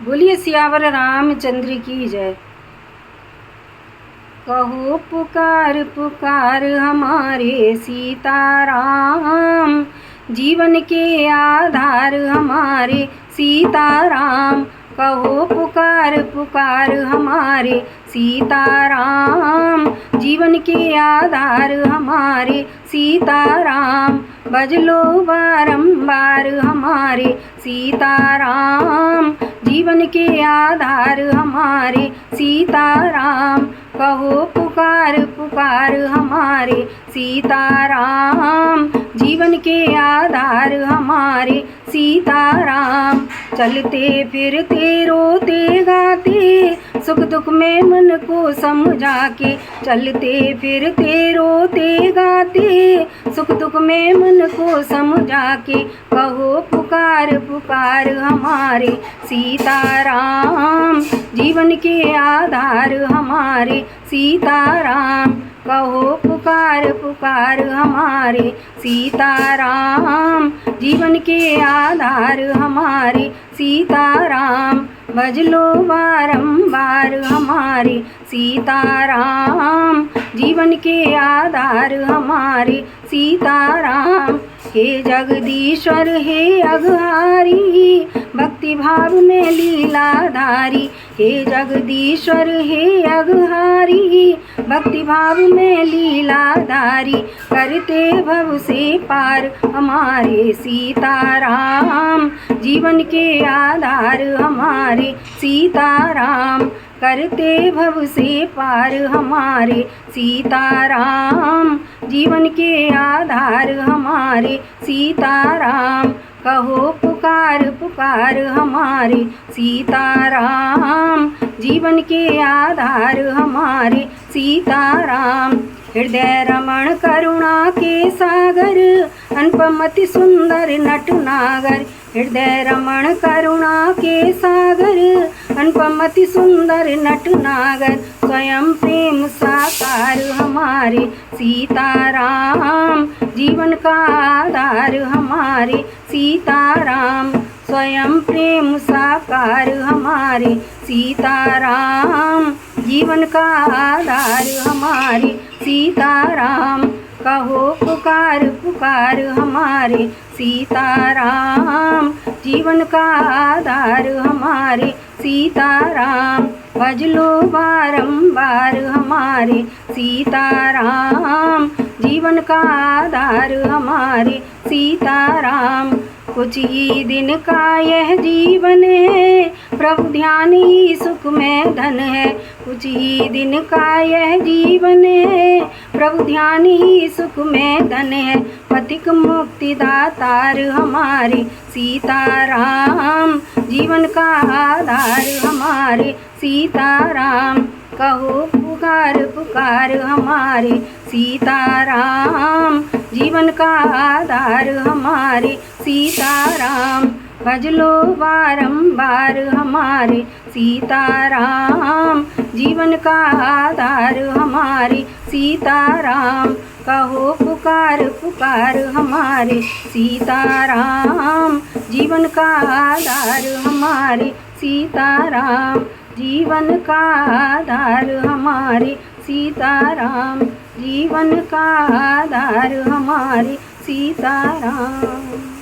बोलिए सियावर रामचंद्र की जय। कहो पुकार पुकार हमारे सीताराम, जीवन के आधार हमारे सीताराम। कहो पुकार पुकार हमारे सीताराम, जीवन के आधार हमारे सीताराम। बजलो बारंबार हमारे सीताराम, जीवन के आधार हमारे सीताराम। कहो पुकार पुकार हमारे सीताराम, जीवन के आधार हमारे सीताराम। चलते फिरते रोते गाते सुख दुख में मन को समझा के, चलते फिरते रोते गाते सुख दुख में मन को समझा के। कहो पुकार पुकार हमारे सीताराम, जीवन के आधार हमारे सीताराम। कहो पुकार पुकार हमारे सीताराम, जीवन के आधार हमारे सीताराम। भजलो बारंबार हमारे सीताराम, जीवन के आधार हमारे सीताराम। हे जगदीश्वर हे अघहारी, भक्ति भाव में लीलाधारी। हे जगदीश्वर हे अघहारी, भक्ति भाव में लीलाधारी। करते भव से पार हमारे सीताराम, जीवन के आधार हमारे सीताराम। करते भव से पार हमारे सीताराम, जीवन के आधार हमारे सीताराम। कहो पुकार पुकार हमारे सीताराम, जीवन के आधार हमारे सीताराम। हृदय रमण करुणा के सागर, अनुपम अति सुंदर नटनागर। हृदय रमण करुणा के सागर, अनुपम अति सुंदर नटनागर। स्वयं प्रेम साकार हमारे सीताराम, जीवन का आधार हमारे सीताराम। स्वयं प्रेम साकार हमारे सीताराम, जीवन का आधार हमारे सीताराम। कहो पुकार पुकार हमारे सीताराम, जीवन का आधार हमारे सीताराम। भजलो बारंबार हमारे सीताराम, जीवन का आधार हमारे सीताराम। कुछ ही दिन का यह जीवन है, प्रभु ध्यान ही सुख में धन है। कुछ ही दिन का यह जीवन है, प्रभु ध्यान ही सुख में धन है। पथिक मुक्ति दातार हमारे सीताराम, जीवन का आधार हमारे सीताराम। कहो पुकार पुकार हमारे सीताराम, जीवन का आधार हमारे सीताराम। भजलो बारंबार हमारे सीताराम, जीवन का आधार हमारे सीताराम। कहो पुकार पुकार हमारे सीताराम, जीवन का आधार हमारे सीताराम। जीवन का आधार हमारे सीताराम, जीवन का आधार हमारे सीताराम।